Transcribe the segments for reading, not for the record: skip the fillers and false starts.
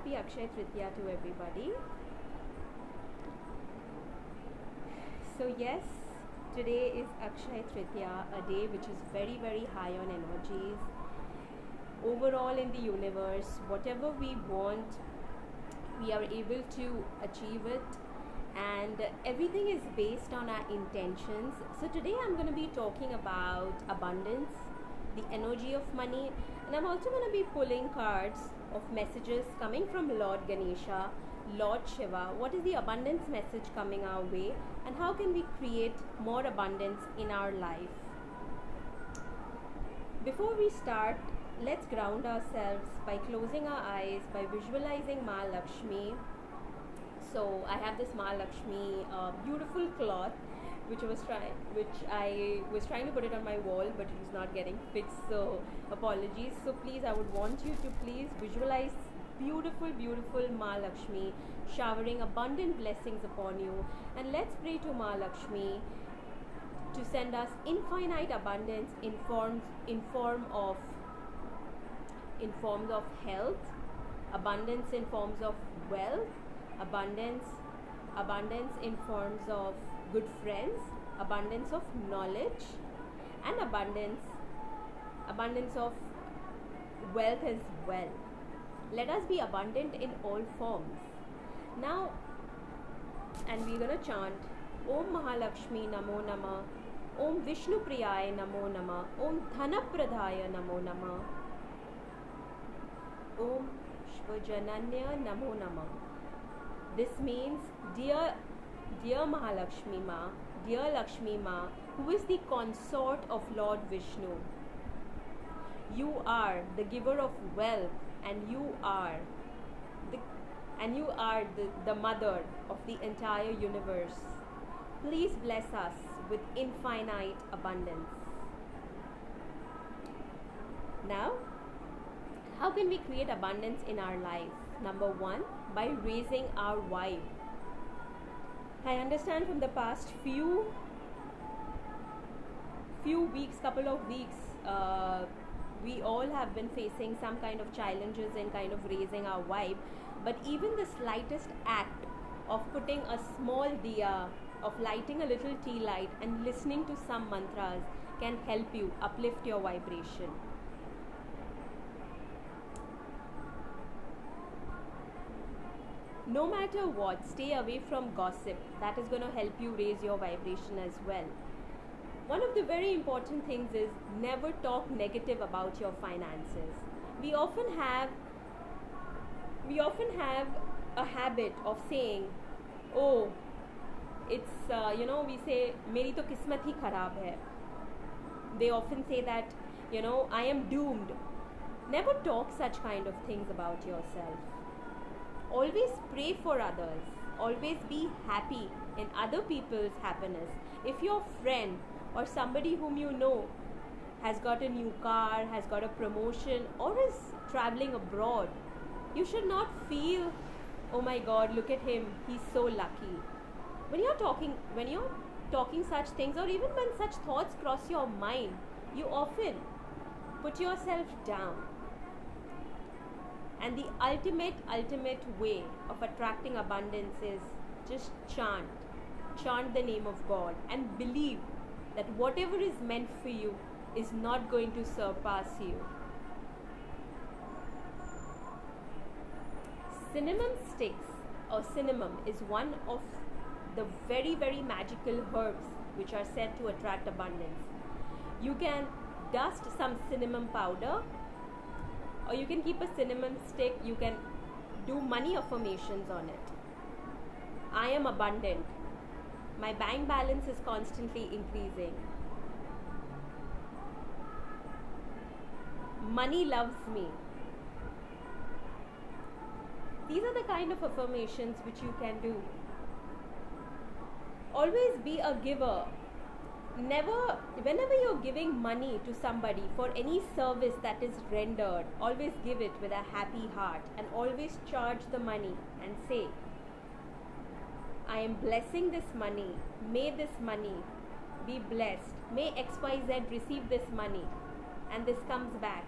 happy Akshaya Tritiya to everybody. So yes, today is Akshaya Tritiya, a day which is very high on energies. Overall in the universe, whatever we want, we are able to achieve it, and everything is based on our intentions. So today I'm going to be talking about abundance, the energy of money, and I'm also going to be pulling cards of messages coming from Lord Ganesha, Lord Shiva. What is the abundance message coming our way, and how can we create more abundance in our life? Before we start, let's ground ourselves by closing our eyes, by visualizing Ma Lakshmi. So I have this Ma Lakshmi beautiful cloth which I was trying to put it on my wall, but it was not getting fixed, so apologies. So please, I would want you to please visualize beautiful Ma Lakshmi showering abundant blessings upon you, and let's pray to Ma Lakshmi to send us infinite abundance in forms of health, abundance in forms of wealth, abundance in forms of good friends, abundance of knowledge, and abundance of wealth as well. Let us be abundant in all forms. Now, and we're gonna chant Om Mahalakshmi Namo Nama, Om Vishnu Priyaya Namo Nama, Om Dhanapradhaya Namo Nama, Om Shvajananya Namo Nama. This means, dear Mahalakshmi Ma, dear Lakshmi Ma, who is the consort of Lord Vishnu. You are the giver of wealth, and you are the mother of the entire universe. Please bless us with infinite abundance. Now, how can we create abundance in our life? Number one, by raising our vibe. I understand from the past few couple of weeks, we all have been facing some kind of challenges in kind of raising our vibe. But even the slightest act of putting a small diya, of lighting a little tea light and listening to some mantras can help you uplift your vibration. No matter what, stay away from gossip. That is going to help you raise your vibration as well. One of the very important things is never talk negative about your finances. We often have a habit of saying, oh, it's we say meri to kismat hi kharab hai. They often say that, I am doomed. Never talk such kind of things about yourself. Always pray for others. Always be happy in other people's happiness. If your friend or somebody whom you know has got a new car, has got a promotion, or is traveling abroad, you should not feel, oh my God, look at him, he's so lucky. When you're talking such things, or even when such thoughts cross your mind, you often put yourself down. And the ultimate way of attracting abundance is just chant the name of God, and believe that whatever is meant for you is not going to surpass you. Cinnamon sticks, or cinnamon, is one of the very magical herbs which are said to attract abundance. You can dust some cinnamon powder, or you can keep a cinnamon stick. You can do money affirmations on it. I am abundant. My bank balance is constantly increasing. Money loves me. These are the kind of affirmations which you can do. Always be a giver. Whenever you're giving money to somebody for any service that is rendered, always give it with a happy heart, and always charge the money and say, I am blessing this money. May this money be blessed. May XYZ receive this money, and this comes back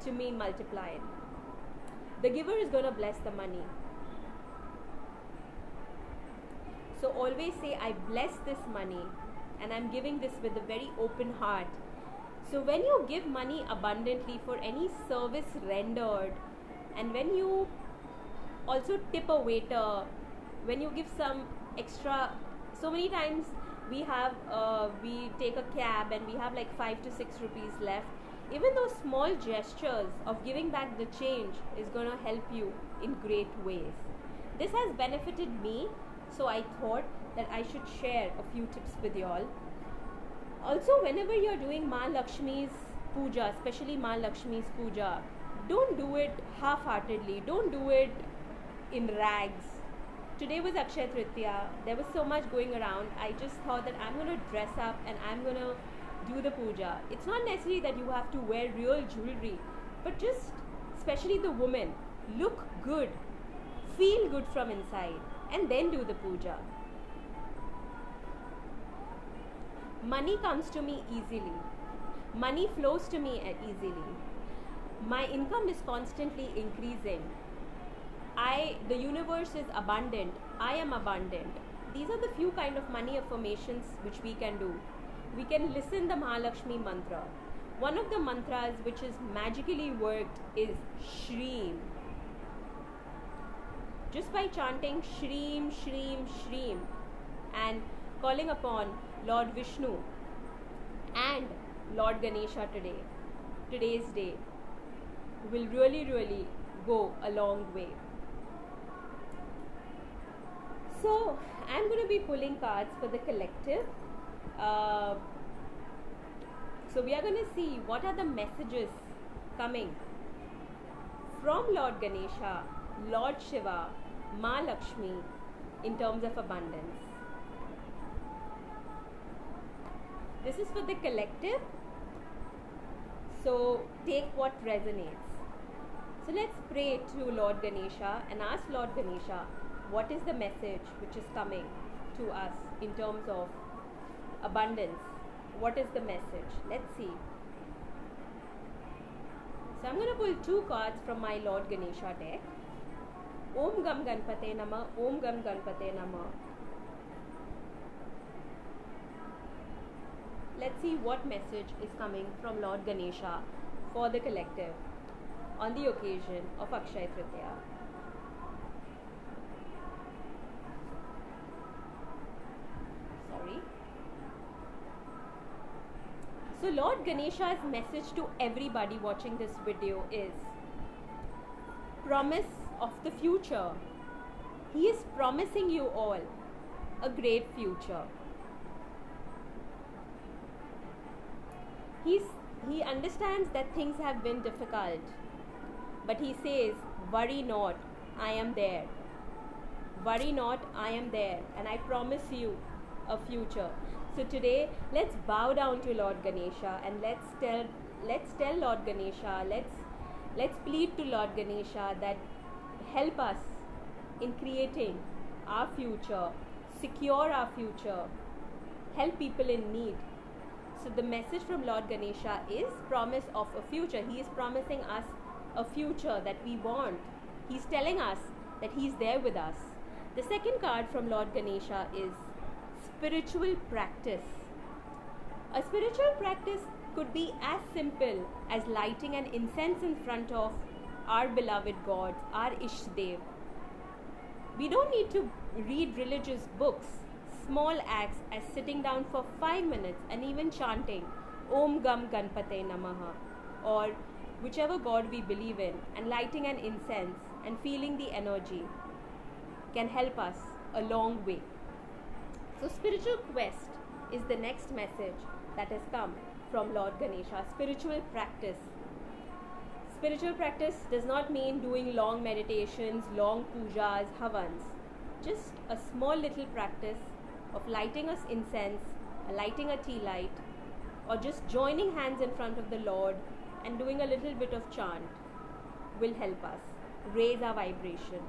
to me multiplied. the giver is going to bless the money. So always say, I bless this money and I'm giving this with a very open heart. So when you give money abundantly for any service rendered, and when you also tip a waiter, when you give some extra, so many times we take a cab and we have like 5 to 6 rupees left. Even those small gestures of giving back the change is going to help you in great ways. This has benefited me, so I thought that I should share a few tips with you all. Also, whenever you're doing Ma Lakshmi's puja, especially Ma Lakshmi's puja, don't do it half-heartedly. Don't do it in rags. Today was Akshaya Tritiya. There was so much going around. I just thought that I'm going to dress up and I'm going to do the puja. It's not necessary that you have to wear real jewelry, but just, especially the women, look good, feel good from inside, and then do the puja. Money comes to me easily. Money flows to me easily. My income is constantly increasing. The universe is abundant. I am abundant. These are the few kind of money affirmations which we can do. We can listen the Mahalakshmi mantra. One of the mantras which is magically worked is Shreem. Just by chanting Shreem, Shreem, Shreem and calling upon Lord Vishnu and Lord Ganesha today's day, will really, really go a long way. So, I'm going to be pulling cards for the collective. So, we are going to see what are the messages coming from Lord Ganesha, Lord Shiva, Ma Lakshmi in terms of abundance. This is for the collective. So, take what resonates. So, let's pray to Lord Ganesha and ask Lord Ganesha, what is the message which is coming to us in terms of abundance? What is the message? Let's see. So I'm going to pull 2 cards from my Lord Ganesha deck. Om Gam Ganpate Namah, Om Gam Ganpate Namah. Let's see what message is coming from Lord Ganesha for the collective on the occasion of Akshaya Tritiya. So Lord Ganesha's message to everybody watching this video is promise of the future. He is promising you all a great future. He understands that things have been difficult, but he says, worry not, I am there. Worry not, I am there, and I promise you a future. So today, let's bow down to Lord Ganesha and let's tell Lord Ganesha, let's plead to Lord Ganesha that help us in creating our future, secure our future, help people in need. So the message from Lord Ganesha is promise of a future. He is promising us a future that we want. He's telling us that he's there with us. The second card from Lord Ganesha is spiritual practice. A spiritual practice could be as simple as lighting an incense in front of our beloved gods, our Ishdev. We don't need to read religious books. Small acts as sitting down for 5 minutes and even chanting Om Gam Ganpate Namaha or whichever god we believe in, and lighting an incense and feeling the energy can help us a long way. So spiritual quest is the next message that has come from Lord Ganesha. Spiritual practice. Spiritual practice does not mean doing long meditations, long pujas, havans. Just a small little practice of lighting us incense, lighting a tea light, or just joining hands in front of the Lord and doing a little bit of chant will help us raise our vibration.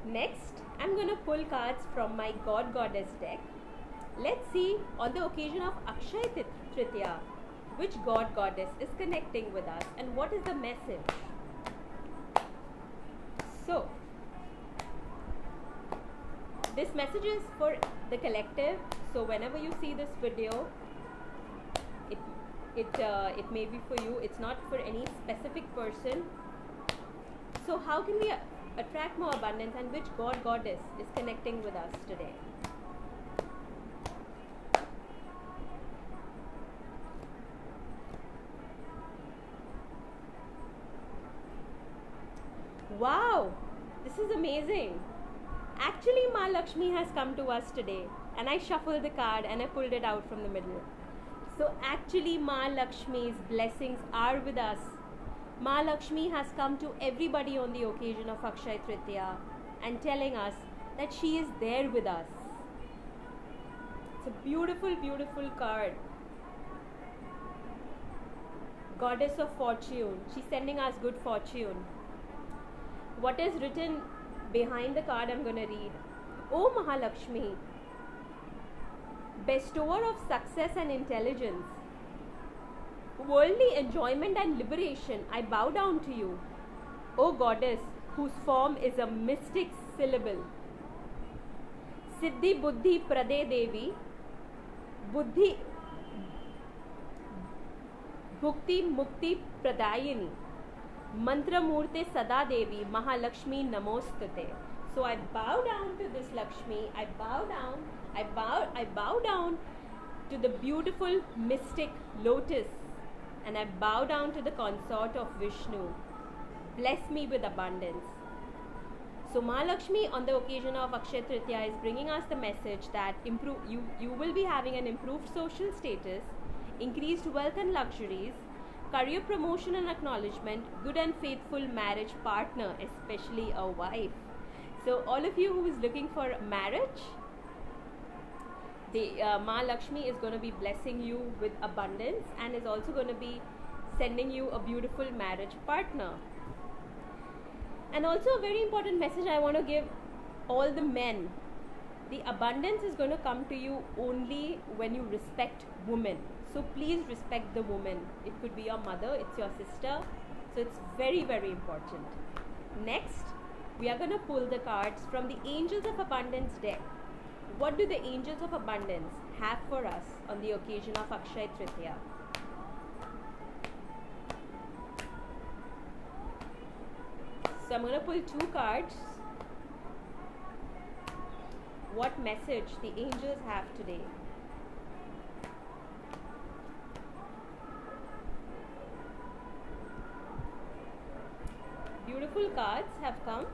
Next, I'm going to pull cards from my God Goddess deck. Let's see, on the occasion of Akshaya Tritiya, which god goddess is connecting with us and what is the message. So this message is for the collective. So whenever you see this video, it may be for you. It's not for any specific person. So how can we attract more abundance, and which god goddess is connecting with us today? Wow, this is amazing. Actually, Ma Lakshmi has come to us today, and I shuffled the card and I pulled it out from the middle. So actually, Ma Lakshmi's blessings are with us. Ma Lakshmi has come to everybody on the occasion of Akshaya Tritiya and telling us that she is there with us. It's a beautiful, beautiful card. Goddess of Fortune. She's sending us good fortune. What is written behind the card I'm going to read. O Mahalakshmi, bestower of success and intelligence, worldly enjoyment and liberation, I bow down to you. O goddess, whose form is a mystic syllable. Siddhi Buddhi Prade Devi, Buddhi Bhukti Mukti Pradayini, Mantra Murte Sada Devi, Mahalakshmi Namostate. So I bow down to this Lakshmi. I bow down to the beautiful mystic lotus, and I bow down to the consort of Vishnu. Bless me with abundance. So Mahalakshmi on the occasion of Akshaya Tritiya is bringing us the message that you will be having an improved social status, increased wealth and luxuries, career promotion and acknowledgement, good and faithful marriage partner, especially a wife. So all of you who is looking for marriage, Ma Lakshmi is going to be blessing you with abundance and is also going to be sending you a beautiful marriage partner. And also a very important message I want to give all the men. The abundance is going to come to you only when you respect women. So please respect the woman. It could be your mother, it's your sister. So it's very, very important. Next, we are going to pull the cards from the Angels of Abundance deck. What do the Angels of Abundance have for us on the occasion of Akshaya Tritiya? So I'm going to pull 2 cards. What message the angels have today? Beautiful cards have come.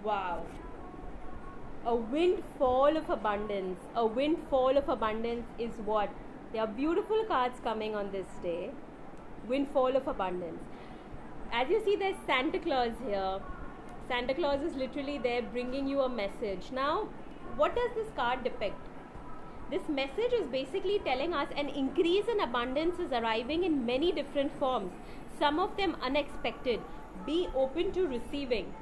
Wow. A windfall of abundance. A windfall of abundance is what? There are beautiful cards coming on this day. Windfall of abundance. As you see, there's Santa Claus here. Santa Claus is literally there bringing you a message. Now, what does this card depict? This message is basically telling us an increase in abundance is arriving in many different forms. Some of them unexpected. Be open to receiving.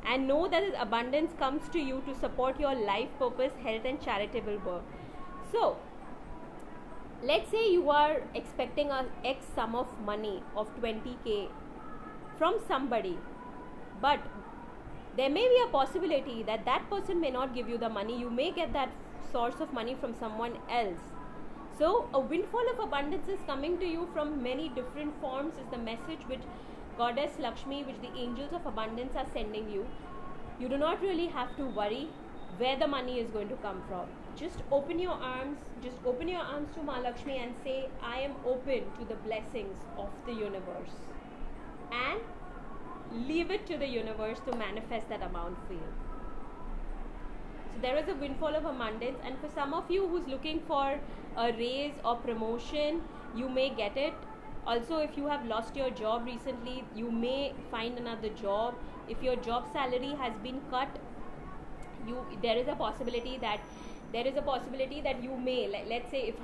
And know that this abundance comes to you to support your life purpose, health and charitable work. So, let's say you are expecting a X sum of money of 20k from somebody, but there may be a possibility that that person may not give you the money. You may get that source of money from someone else. So a windfall of abundance is coming to you from many different forms is the message which Goddess Lakshmi, which the Angels of Abundance are sending you. You do not really have to worry where the money is going to come from. Just open your arms to Ma Lakshmi and say, I am open to the blessings of the universe, and leave it to the universe to manifest that amount for you. So there is a windfall of abundance, and for some of you who's looking for a raise or promotion, you may get it. Also, if you have lost your job recently, you may find another job. If your job salary has been cut, there is a possibility that you may, let's say if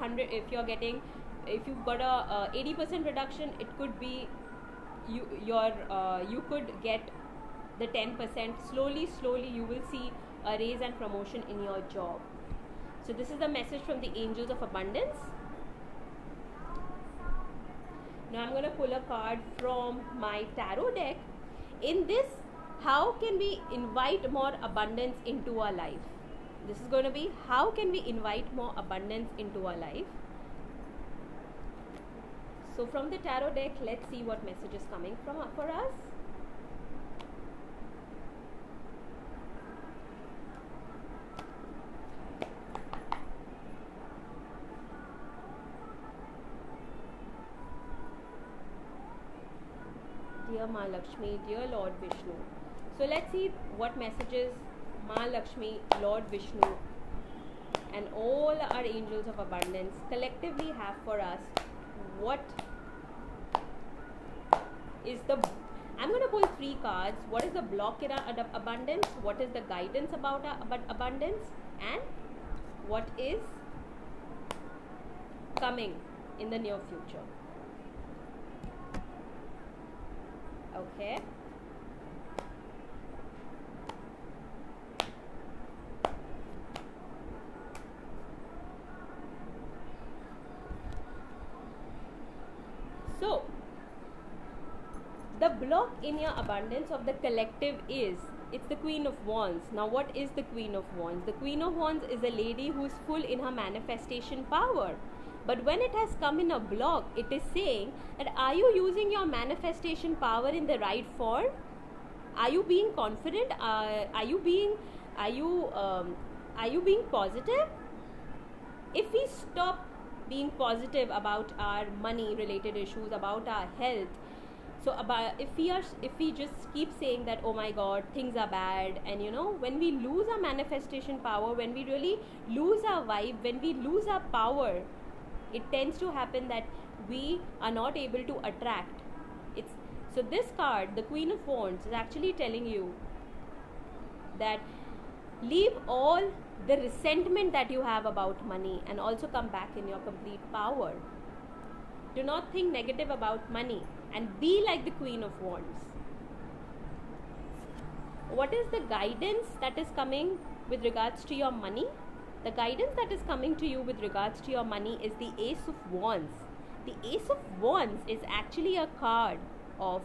you've got a 80% reduction, it could be you could get the 10%, slowly you will see a raise and promotion in your job. So this is the message from the angels of abundance. Now I'm going to pull a card from my tarot deck. In this, how can we invite more abundance into our life? This is going to be, how can we invite more abundance into our life? So from the tarot deck, let's see what message is coming for us. Dear Ma Lakshmi, dear Lord Vishnu. So let's see what messages Ma Lakshmi, Lord Vishnu and all our angels of abundance collectively have for us. What is the, I'm going to pull 3 cards. What is the block in our abundance? What is the guidance about our abundance? And what is coming in the near future? Okay. So, the block in your abundance of the collective is, it's the Queen of Wands. Now, what is the Queen of Wands? The Queen of Wands is a lady who is full in her manifestation power. But when it has come in a block, it is saying that are you using your manifestation power in the right form? Are you being confident? Are you being positive? If we stop being positive about our money related issues, about our health, so if we just keep saying that, oh my God, things are bad, and when we lose our manifestation power, when we really lose our vibe, when we lose our power, it tends to happen that we are not able to attract. So this card, the Queen of Wands, is actually telling you that leave all the resentment that you have about money and also come back in your complete power. Do not think negative about money and be like the Queen of Wands. What is the guidance that is coming with regards to your money? The guidance that is coming to you with regards to your money is the Ace of Wands. The Ace of Wands is actually a card of,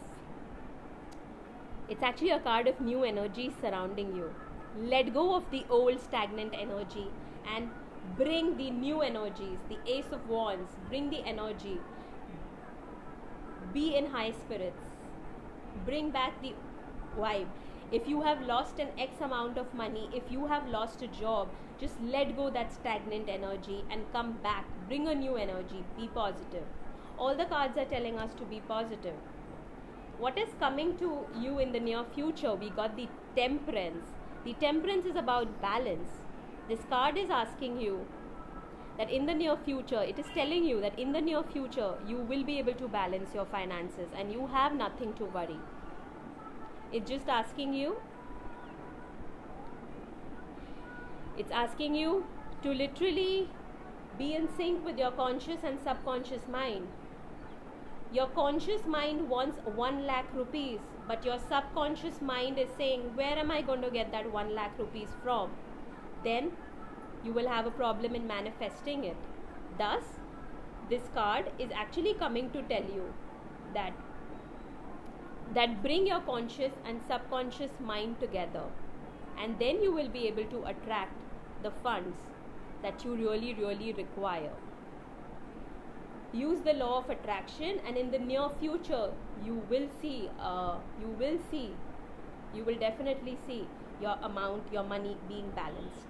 it's actually a card of new energy surrounding you. Let go of the old stagnant energy and bring the new energies. The Ace of Wands, bring the energy. Be in high spirits. Bring back the vibe. If you have lost an X amount of money, if you have lost a job, just let go that stagnant energy and come back. Bring a new energy. Be positive. All the cards are telling us to be positive. What is coming to you in the near future? We got the Temperance. The Temperance is about balance. This card is asking you that in the near future, it is telling you that in the near future, you will be able to balance your finances and you have nothing to worry. It's just asking you, it's asking you to literally be in sync with your conscious and subconscious mind. Your conscious mind wants 1 lakh rupees, but your subconscious mind is saying, where am I going to get that 1 lakh rupees from? Then you will have a problem in manifesting it. Thus, this card is actually coming to tell you that bring your conscious and subconscious mind together, and then you will be able to attract the funds that you really, really require. Use the law of attraction, and in the near future, you will definitely see your money being balanced.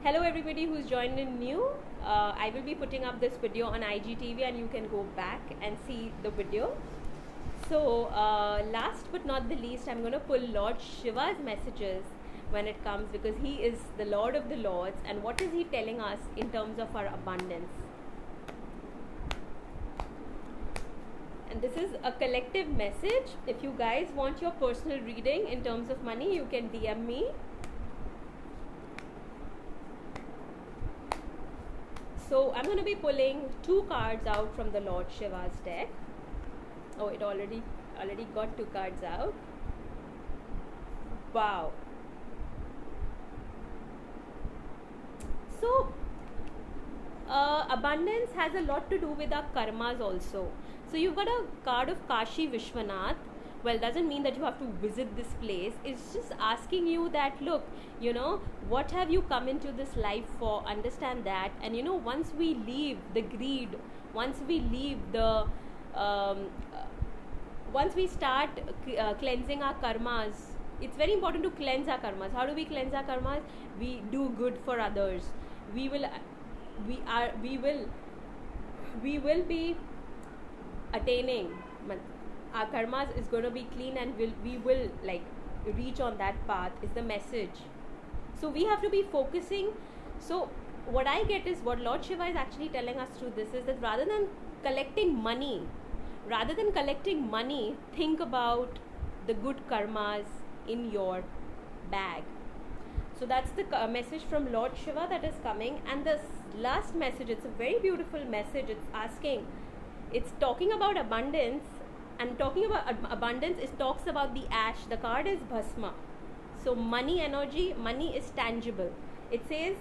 Hello everybody who's joined in new. I will be putting up this video on IGTV and you can go back and see the video. So last but not the least, I'm going to pull Lord Shiva's messages when it comes, because he is the Lord of the Lords, and what is he telling us in terms of our abundance. And this is a collective message. If you guys want your personal reading in terms of money, you can DM me. So I'm going to be pulling 2 cards out from the Lord Shiva's deck. Oh, it already already got 2 cards out. Wow. So abundance has a lot to do with our karmas also. So you've got a card of Kashi Vishwanath. Well, doesn't mean that you have to visit this place. It's just asking you that, look, what have you come into this life for? Understand that. And once we leave the greed, once we leave the once we start cleansing our karmas, it's very important to cleanse our karmas. How do we cleanse our karmas? We do good for others. We will be attaining, our karmas is going to be clean, and we will like reach on that path is the message. So we have to be focusing. So what I get is, what Lord Shiva is actually telling us through this is that rather than collecting money, think about the good karmas in your bag. So that's the message from Lord Shiva that is coming. And the last message, it's a very beautiful message. It's talking about abundance, and talking about abundance, it talks about the ash. The card is Bhasma. So money energy, money is tangible. It says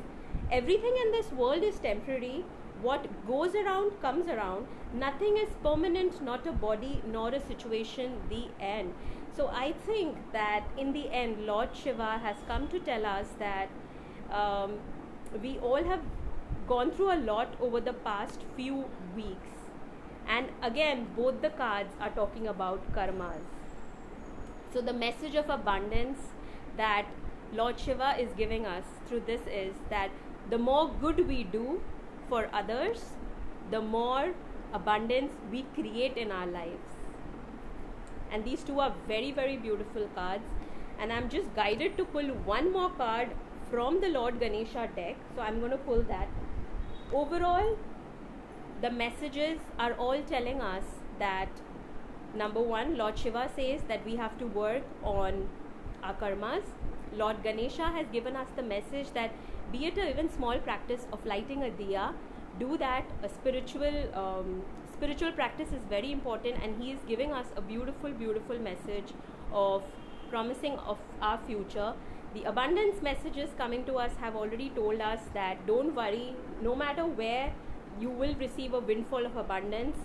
everything in this world is temporary. What goes around comes around. Nothing is permanent, not a body nor a situation. The end. So I think that in the end, Lord Shiva has come to tell us that we all have gone through a lot over the past few weeks. And again, both the cards are talking about karmas. So the message of abundance that Lord Shiva is giving us through this is that the more good we do for others, the more abundance we create in our lives. And these two are very, very beautiful cards. And I'm just guided to pull one more card from the Lord Ganesha deck. So I'm going to pull that. Overall, the messages are all telling us that, number one, Lord Shiva says that we have to work on our karmas. Lord Ganesha has given us the message that, be it a even small practice of lighting a diya, do that. A spiritual practice is very important, and he is giving us a beautiful, beautiful message of promising of our future. The abundance messages coming to us have already told us that don't worry, no matter where, you will receive a windfall of abundance.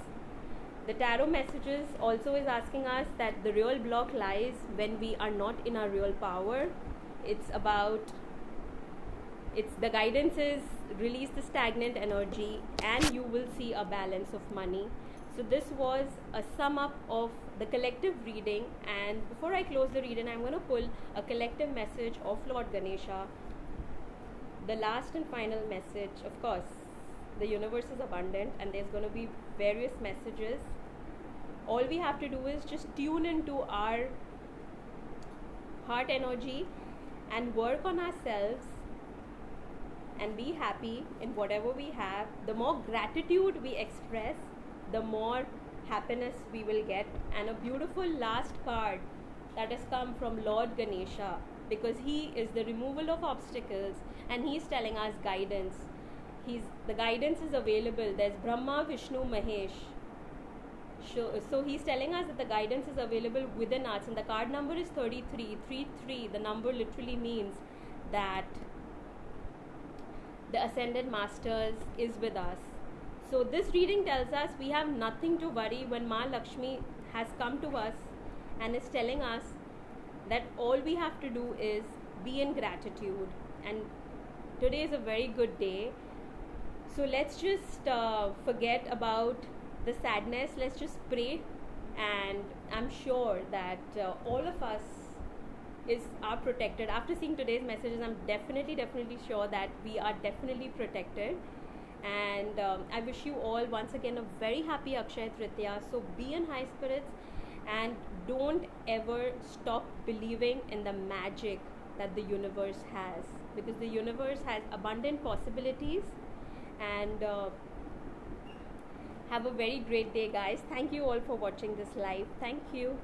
The tarot messages also is asking us that the real block lies when we are not in our real power. The guidance is release the stagnant energy and you will see a balance of money. So this was a sum up of the collective reading, and before I close the reading, I'm going to pull a collective message of Lord Ganesha. The last and final message, of course, the universe is abundant and there's going to be various messages. All we have to do is just tune into our heart energy and work on ourselves and be happy in whatever we have. The more gratitude we express, the more happiness we will get. And a beautiful last card that has come from Lord Ganesha, because he is the removal of obstacles and he is telling us guidance. The guidance is available. There's Brahma, Vishnu, Mahesh. So he's telling us that the guidance is available within us, and the card number is 33. 33, the number literally means that the Ascended Masters is with us. So this reading tells us we have nothing to worry when Ma Lakshmi has come to us and is telling us that all we have to do is be in gratitude. And today is a very good day. So let's just forget about the sadness. Let's just pray, and I'm sure that all of us are protected. After seeing today's messages, I'm definitely sure that we are definitely protected. And I wish you all once again a very happy Akshaya Tritiya. So be in high spirits and don't ever stop believing in the magic that the universe has, because the universe has abundant possibilities. And have a very great day, guys. Thank you all for watching this live. Thank you.